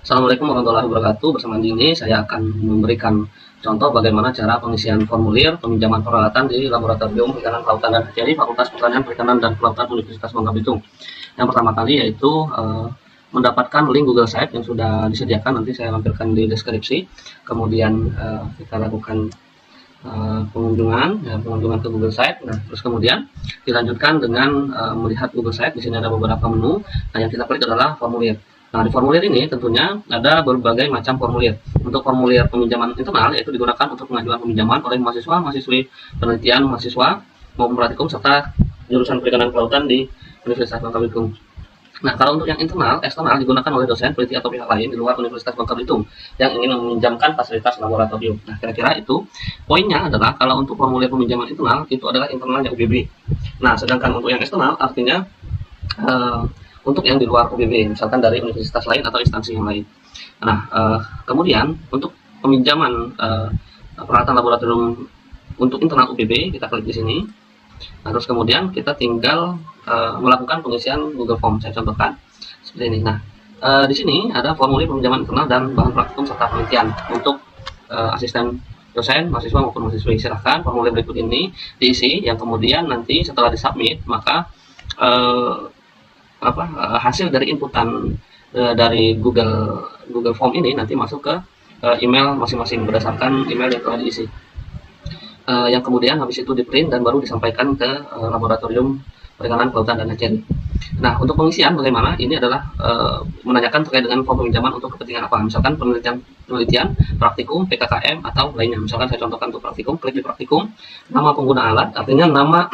Assalamualaikum warahmatullahi wabarakatuh. Bersama Dini, saya akan memberikan contoh bagaimana cara pengisian formulir peminjaman peralatan di Laboratorium Perikanan Kelautan dan Hatchery Fakultas Pertanian Perikanan dan Kelautan Universitas Bangka Belitung. Yang pertama kali yaitu mendapatkan link Google Site yang sudah disediakan, nanti saya lampirkan di deskripsi. Kemudian kita lakukan pengunjungan ke Google Site. Nah, terus kemudian dilanjutkan dengan melihat Google Site. Di sini ada beberapa menu. Nah, yang kita klik adalah formulir. Nah, di formulir ini tentunya ada berbagai macam formulir. Untuk formulir peminjaman internal, yaitu digunakan untuk pengajuan peminjaman oleh mahasiswa, mahasiswi penelitian, mahasiswa maupun praktikum serta jurusan perikanan kelautan di Universitas Bangka Belitung. Nah, kalau untuk yang internal, eksternal digunakan oleh dosen, peneliti atau pihak lain di luar Universitas Bangka Belitung yang ingin meminjamkan fasilitas laboratorium. Nah, kira-kira itu poinnya adalah kalau untuk formulir peminjaman internal itu adalah internalnya UBB. Nah, sedangkan untuk yang eksternal artinya untuk yang di luar UBB, misalkan dari universitas lain atau instansi yang lain. Nah, kemudian untuk peminjaman peralatan laboratorium untuk internal UBB, kita klik di sini. Nah, terus kemudian kita tinggal melakukan pengisian Google Form. Saya contohkan seperti ini. Nah, di sini ada formulir peminjaman internal dan bahan praktikum serta penelitian untuk asisten dosen, mahasiswa maupun mahasiswi. Silahkan formulir berikut ini diisi, yang kemudian nanti setelah disubmit maka hasil dari inputan dari Google Form ini nanti masuk ke email masing-masing berdasarkan email yang telah diisi. Yang kemudian habis itu di-print dan baru disampaikan ke Laboratorium Perikanan Kelautan dan Hatchery. Nah, untuk pengisian bagaimana? Ini adalah menanyakan terkait dengan form peminjaman untuk kepentingan apa. Misalkan penelitian, praktikum, PKKM atau lainnya. Misalkan saya contohkan untuk praktikum, klik di praktikum, nama pengguna alat, artinya nama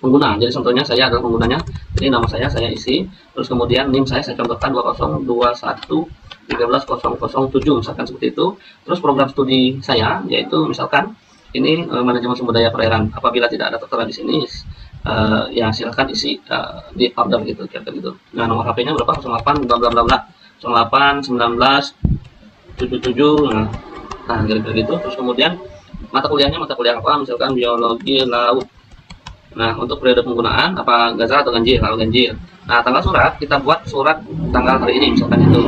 pengguna. Jadi contohnya saya adalah penggunanya, jadi nama saya isi, terus kemudian NIM saya contohkan 2021130007 misalkan seperti itu. Terus program studi saya yaitu misalkan ini manajemen sumber daya perairan. Apabila tidak ada tertera di sini ya silakan isi di order gitu, kira-kira gitu. Nah, nomor HP-nya berapa? 08 bla bla bla bla 08 19 77. Nah, kira-kira gitu. Terus kemudian mata kuliahnya mata kuliah apa? Misalkan biologi laut. Nah, untuk periode penggunaan apa gazal atau ganjil? Kalau ganjil. Nah, tanggal surat kita buat surat tanggal hari ini misalkan itu.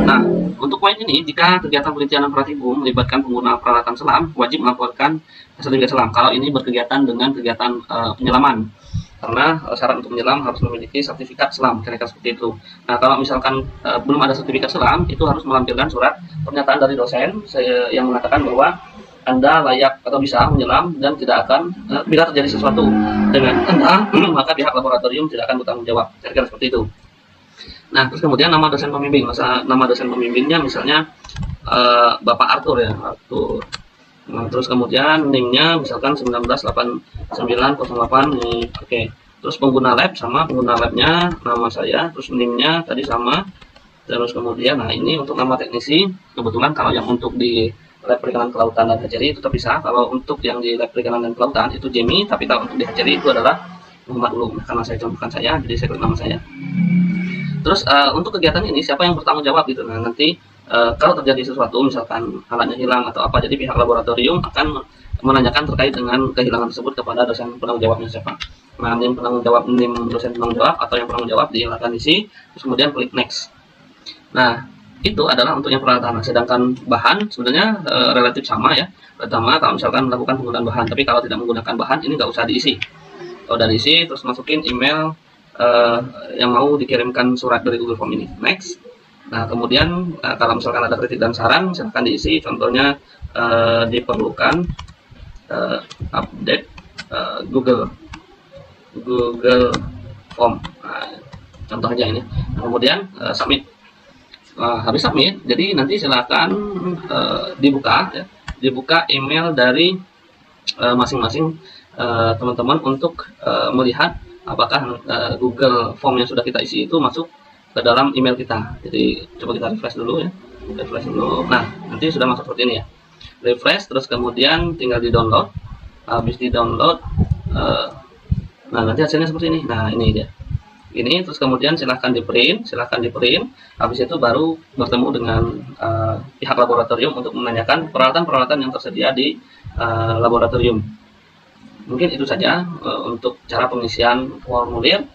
Nah, untuk poin ini jika kegiatan penelitian dan praktikum melibatkan pengguna peralatan selam wajib melaporkan sertifikat selam. Kalau ini berkegiatan dengan kegiatan penyelaman. Karena syarat untuk menyelam harus memiliki sertifikat selam, kira-kira seperti itu. Nah, kalau misalkan belum ada sertifikat selam, itu harus melampirkan surat pernyataan dari dosen yang mengatakan bahwa Anda layak atau bisa menyelam dan tidak akan bila terjadi sesuatu dengan Anda maka pihak laboratorium tidak akan bertanggung jawab, kira-kira seperti itu. Nah, terus kemudian nama dosen pembimbing, nama dosen pembimbingnya misalnya Bapak Arthur ya, Arthur. Nah, terus kemudian NIM-nya misalkan 198908 nih, oke. Terus pengguna lab sama pengguna labnya nama saya, terus NIM-nya tadi sama. Terus kemudian, nah ini untuk nama teknisi, kebetulan kalau yang untuk di Lab Perikanan Kelautan dan Hatchery itu terpisah. Kalau untuk yang di Lab Perikanan dan Kelautan itu Jamie, tapi kalau untuk di Hatchery itu adalah Muhammad Ulum. Nah, karena saya contohkan saya, jadi saya klik nama saya. Terus untuk kegiatan ini siapa yang bertanggung jawab gitu. Nah, nanti kalau terjadi sesuatu misalkan alatnya hilang atau apa, jadi pihak laboratorium akan menanyakan terkait dengan kehilangan tersebut kepada dosen penanggung jawabnya siapa. Nah, NIM penanggung jawab, NIM dosen penanggung jawab atau yang penanggung jawab dilakukan isi, terus kemudian klik next. Nah, itu adalah untuk yang peralatan. Sedangkan bahan sebenarnya relatif sama ya. Pertama kalau misalkan melakukan penggunaan bahan, tapi kalau tidak menggunakan bahan ini nggak usah diisi. Kalau udah diisi terus masukin email yang mau dikirimkan surat dari Google Form ini. Next. Nah, kemudian kalau misalkan ada kritik dan saran silahkan diisi. Contohnya diperlukan update Google Form. Nah, contohnya ini. Nah, kemudian submit. Habis submit, jadi nanti silakan dibuka email dari masing-masing teman-teman untuk melihat apakah Google Form yang sudah kita isi itu masuk ke dalam email kita. Jadi coba kita refresh dulu ya, refresh dulu. Nah, nanti sudah masuk seperti ini ya. Refresh, terus kemudian tinggal di download. Habis di download, nah nanti hasilnya seperti ini. Nah, ini dia. Ini terus kemudian silahkan di print, habis itu baru bertemu dengan pihak laboratorium untuk menanyakan peralatan-peralatan yang tersedia di laboratorium. Mungkin itu saja untuk cara pengisian formulir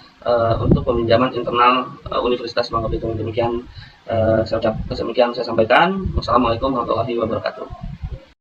untuk peminjaman internal Universitas Bangka Belitung. Demikian Saya ucap demikian saya sampaikan. Wassalamualaikum warahmatullahi wabarakatuh.